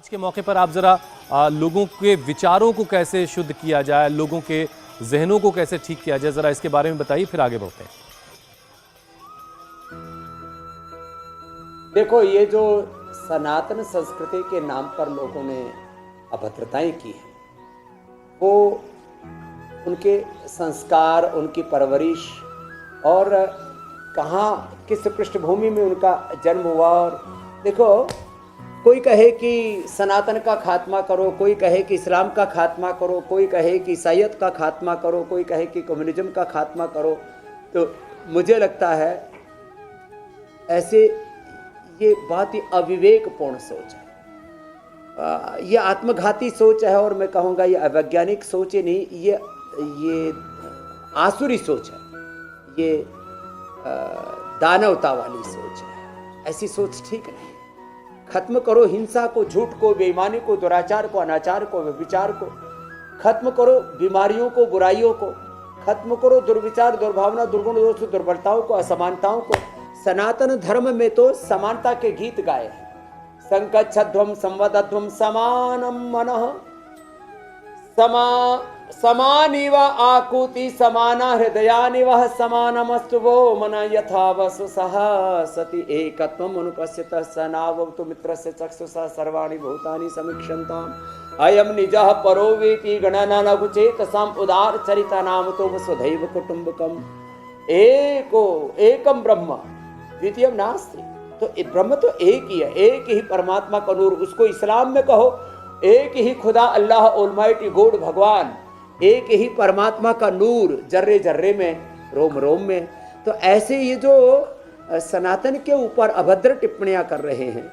आज के मौके पर आप जरा लोगों के विचारों को कैसे शुद्ध किया जाए, लोगों के जहनों को कैसे ठीक किया जाए, जरा इसके बारे में बताइए, फिर आगे बढ़ते हैं। देखो, ये जो सनातन संस्कृति के नाम पर लोगों ने अभद्रताएं की है, वो उनके संस्कार, उनकी परवरिश और कहाँ किस पृष्ठभूमि में उनका जन्म हुआ। और देखो, कोई कहे कि सनातन का खात्मा करो, कोई कहे कि इस्लाम का खात्मा करो, कोई कहे कि ईसाईयत का खात्मा करो, कोई कहे कि कम्युनिज्म का खात्मा करो। तो मुझे लगता है ऐसे ये बहुत ही अविवेकपूर्ण सोच है, ये आत्मघाती सोच है, और मैं कहूँगा ये अवैज्ञानिक सोच ही नहीं, ये आसुरी सोच है, ये दानवता वाली सोच है। ऐसी सोच ठीक नहीं। खत्म करो हिंसा को, झूठ को, बेईमानी को, दुराचार को, अनाचार को, व्यभिचार को। खत्म करो बीमारियों को, बुराइयों को। खत्म करो दुर्विचार, दुर्भावना, दुर्गुण, दोष, दुर्बलताओं को, असमानताओं को। सनातन धर्म में तो समानता के गीत गाए हैं। संकच्छध्वम संवदध्वम समानम मनः समानिव आकुति समाना हृदयानिव समानमस्तु वो मन यथा वसु सह सति एकत्वम अनुपश्यतः स नावतु मित्रस्य चक्षुषा सर्वाणि भूतानि समीक्षन्ताम् अयं निजः परो वेति गणनानगुचेतसाम् उदार चरिता नाम तो स्वधैव कुटुम्बकम् एकम ब्रह्म द्वितीयम नास्ति। तो ब्रह्म तो एक ही है, एक ही परमात्मा का नूर। उसको इस्लाम में कहो एक ही खुदा अल्लाह ऑलमाइटी गॉड भगवान, एक ही परमात्मा का नूर जर्रे जर्रे में, रोम रोम में। तो ऐसे ये जो सनातन के ऊपर अभद्र टिप्पणियां कर रहे हैं,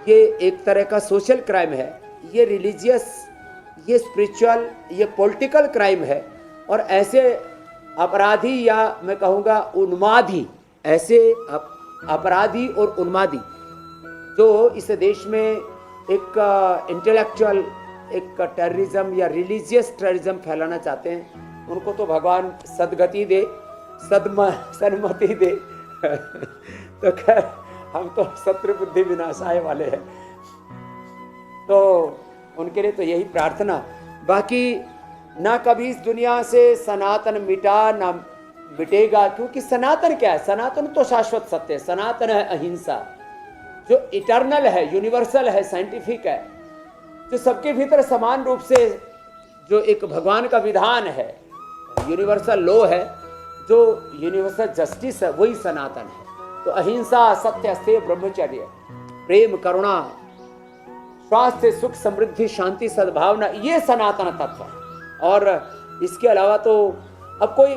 ये एक तरह का सोशल क्राइम है, ये रिलीजियस, ये स्पिरिचुअल, ये पॉलिटिकल क्राइम है। और ऐसे अपराधी, या मैं कहूँगा उन्मादी, ऐसे अपराधी और उन्मादी जो इस देश में एक इंटेलेक्चुअल, एक टेररिज्म या रिलीजियस टेररिज्म फैलाना चाहते हैं, उनको तो भगवान सदगति दे, सन्मति दे। तो खैर, हम तो शत्रु बुद्धि विनाशाय वाले हैं, तो उनके लिए तो यही प्रार्थना। बाकी ना कभी इस दुनिया से सनातन मिटा ना मिटेगा, क्योंकि सनातन क्या है? सनातन तो शाश्वत सत्य है। सनातन है अहिंसा, जो इटर्नल है, यूनिवर्सल है, साइंटिफिक है, जो सबके भीतर समान रूप से, जो एक भगवान का विधान है, यूनिवर्सल लॉ है, जो यूनिवर्सल जस्टिस है, वही सनातन है। तो अहिंसा, सत्य, अस्तेय, ब्रह्मचर्य, प्रेम, करुणा, स्वास्थ्य, सुख, समृद्धि, शांति, सद्भावना, ये सनातन तत्व है। और इसके अलावा तो अब कोई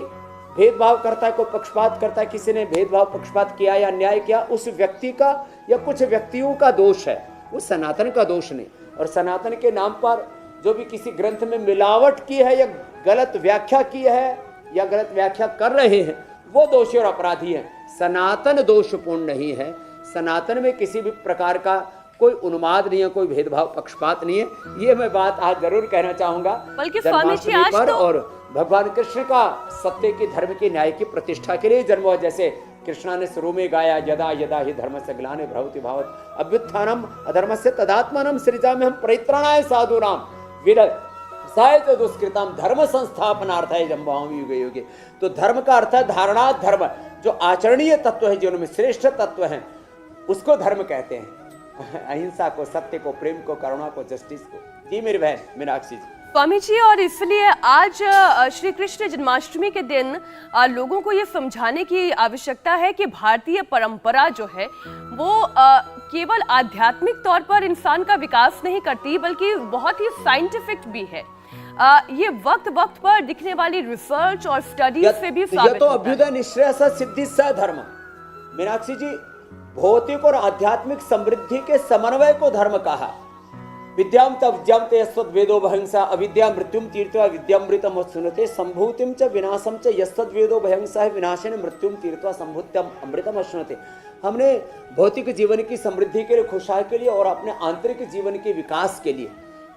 भेदभाव करता है, कोई पक्षपात करता है, किसी ने भेदभाव पक्षपात किया या अन्याय किया, उस व्यक्ति का या कुछ व्यक्तियों का दोष है, वो सनातन का दोष नहीं। और सनातन के नाम पर जो भी किसी ग्रंथ में मिलावट की है या गलत व्याख्या की है या गलत व्याख्या कर रहे हैं, वो दोषी और अपराधी हैं। सनातन दोषपूर्ण नहीं है। सनातन में किसी भी प्रकार का कोई उन्माद नहीं है, कोई भेदभाव पक्षपात नहीं है। ये मैं बात आज जरूर कहना चाहूंगा, बल्कि स्वामी जी आज पर तो और भगवान कृष्ण का सत्य की, धर्म की, न्याय की प्रतिष्ठा के लिए जन्म हुआ। जैसे कृष्णा ने शुरू में गाया, यदा यदा ही धर्मस्य ग्लानि भवति भारत अभ्युत्थानम अधर्मस्य तदात्मानं सृजाम्यहं परित्राणाय साधूनां विनाशाय च दुष्कृतां धर्म संस्थापनार्थाय जन्मामि युगे युगे। तो धर्म का अर्थ है धारणा धर्म, जो आचरणीय तत्व है, जीवन में श्रेष्ठ तत्व है, उसको धर्म कहते हैं। अहिंसा को, सत्य को, प्रेम को, करुणा को, जस्टिस को। जी मेरी बहन मीनाक्षी जी। स्वामी जी, और इसलिए आज श्री कृष्ण जन्माष्टमी के दिन लोगों को ये समझाने की आवश्यकता है कि भारतीय परंपरा जो है वो केवल आध्यात्मिक तौर पर इंसान का विकास नहीं करती, बल्कि बहुत ही साइंटिफिक भी है। ये वक्त वक्त पर दिखने वाली रिसर्च और स्टडीज से भी साबित होता है। अभ्युदय निश्चय स सिद्धि स धर्म। मीनाक्षी जी, भौतिक और आध्यात्मिक समृद्धि के समन्वय को धर्म कहा। विद्याम तव्यम ते यस्वेदो भयंसा अविद्या मृत्युम तीर्थवा विद्यामृतम सुनते संभूतिम च विनाशम च यस्वेदो भयंसा विनाशन मृत्युम तीर्थवा संभूत्यम अमृतम सुनते। हमने भौतिक जीवन की समृद्धि के लिए, खुशहाली के लिए और अपने आंतरिक जीवन के विकास के लिए,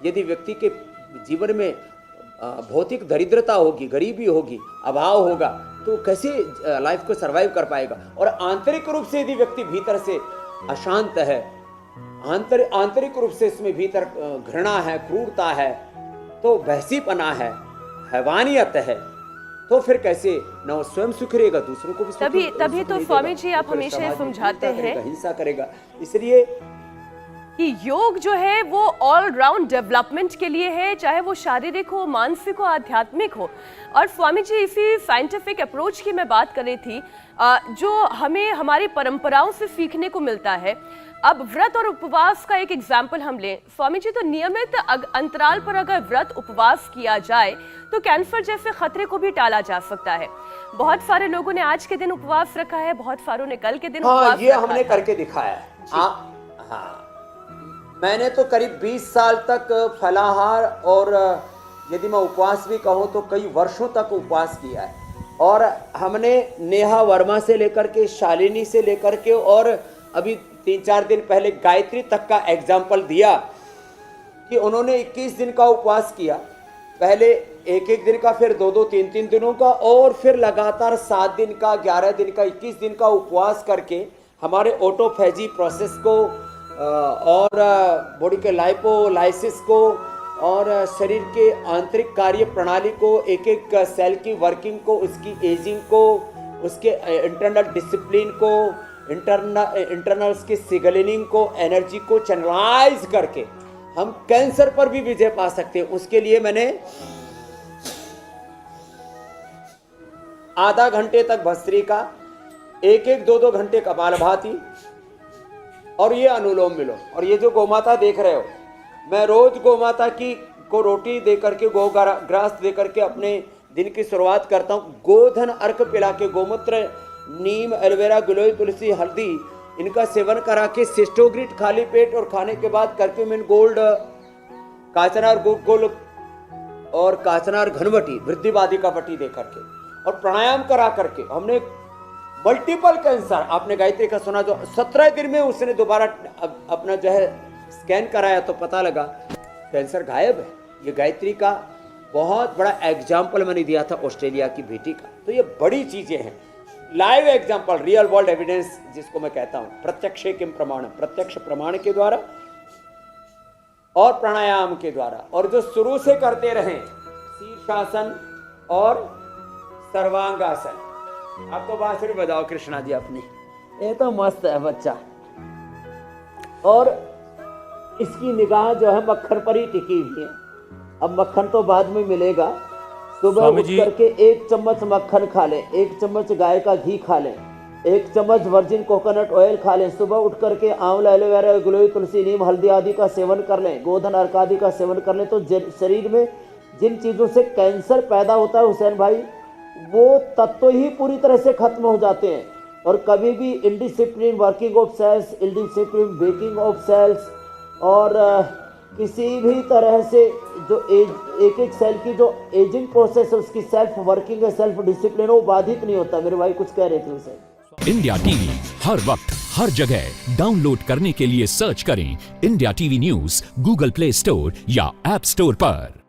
यदि व्यक्ति के जीवन में भौतिक दरिद्रता होगी, गरीबी होगी, अभाव होगा, तो कैसे लाइफ को सरवाइव कर पाएगा। और आंतरिक रूप से यदि व्यक्ति भीतर से अशांत है, आंतरिक रूप से इसमें भीतर घृणा है, क्रूरता है, तो बहसीपना है, हैवानियत है, तो फिर कैसे न वो स्वयं सुखी रहेगा, दूसरों को भी सुख तभी तो नहीं देगा, स्वामी जी आप फिर हमेशा समाज में समझाते हिंसा हैं करेगा, हिंसा करेगा। इसलिए कि योग जो है वो ऑल राउंड डेवलपमेंट के लिए है, चाहे वो शारीरिक हो, मानसिक हो, आध्यात्मिक हो। और स्वामी जी इसी साइंटिफिक अप्रोच की मैं बात कर रही थी जो हमें हमारी परंपराओं से सीखने को मिलता है। अब व्रत और उपवास का एक एग्जाम्पल हम लें स्वामी जी, तो नियमित अंतराल पर अगर व्रत उपवास किया जाए तो कैंसर जैसे खतरे को भी टाला जा सकता है। बहुत सारे लोगों ने आज के दिन उपवास रखा है, बहुत सारों ने कल के दिन उपवास ये रखा हमने है। करके दिखाया है। हाँ, मैंने तो करीब 20 साल तक फलाहार और यदि मैं उपवास भी कहूँ तो कई वर्षों तक उपवास किया है। और हमने नेहा वर्मा से लेकर के, शालिनी से लेकर के, और अभी 3-4 दिन पहले गायत्री तक का एग्जाम्पल दिया कि उन्होंने 21 दिन का उपवास किया, पहले एक दिन का, फिर 2-2, 3-3 दिनों का, और फिर लगातार 7 दिन का, 11 दिन का, 21 दिन का उपवास करके हमारे ऑटोफेजी प्रोसेस को और बॉडी के लाइपोलाइसिस को और शरीर के आंतरिक कार्य प्रणाली को, एक एक सेल की वर्किंग को, उसकी एजिंग को, उसके इंटरनल डिसिप्लिन को, इंटरनल्स की सिग्नलिंग को, एनर्जी को चैनलाइज करके हम कैंसर पर भी विजय पा सकते हैं। उसके लिए मैंने आधा घंटे तक भस्त्रिका, 1-2 घंटे कपालभाति और ये अनुलोम विलोम। और ये जो गोमाता देख रहे हो, मैं रोज गोमाता को रोटी दे करके, गोग्रास दे करके अपने दिन की शुरुआत करता हूँ। गोधन अर्क पिला के, गोमूत्र, नीम, एलोवेरा, गिलोय, तुलसी, हल्दी, इनका सेवन करा के, सिस्टोग्रिट खाली पेट और खाने के बाद करक्यूमिन गोल्ड, काचनार गोल और काचनार घनवटी, वृद्धिवादी का वटी दे करके और प्राणायाम करा करके हमने मल्टीपल कैंसर, आपने गायत्री का सुना, जो 17 दिन में उसने दोबारा अपना जो है स्कैन कराया तो पता लगा कैंसर गायब है। ये गायत्री का बहुत बड़ा एग्जाम्पल मैंने दिया था ऑस्ट्रेलिया की बेटी का। तो ये बड़ी चीजें हैं, live example, real world evidence जिसको मैं कहता हूं, प्रत्यक्ष किम प्रमाण, प्रत्यक्ष प्रमाण के द्वारा और प्राणायाम के द्वारा, और जो शुरू से करते रहे शीर्षासन और सर्वांगासन। आप तो बांसुरी बजाओ कृष्णा जी अपनी, ये तो मस्त है बच्चा। और इसकी निगाह जो है मक्खन पर ही टिकी हुई है। अब मक्खन तो बाद में मिलेगा। सुबह उठ करके 1 चम्मच मक्खन खा लें, 1 चम्मच गाय का घी खा लें, 1 चम्मच वर्जिन कोकोनट ऑयल खा लें। सुबह उठ करके आंवला, एलोवेरा, गिलोय, तुलसी, नीम, हल्दी आदि का सेवन कर लें, गोधन अर्क आदि का सेवन कर लें। तो शरीर में जिन चीज़ों से कैंसर पैदा होता है हुसैन भाई, वो तत्व ही पूरी तरह से खत्म हो जाते हैं। और कभी भी indiscipline working of cells, indiscipline baking of cells, और किसी भी तरह से जो एक एक सेल की जो एजिंग प्रोसेस है, उसकी सेल्फ वर्किंग है, सेल्फ डिसिप्लिन, वो बाधित नहीं होता। मेरे भाई कुछ कह रहे थे उसे। इंडिया टीवी हर वक्त हर जगह डाउनलोड करने के लिए सर्च करें India TV news Google play store या ऐप स्टोर पर।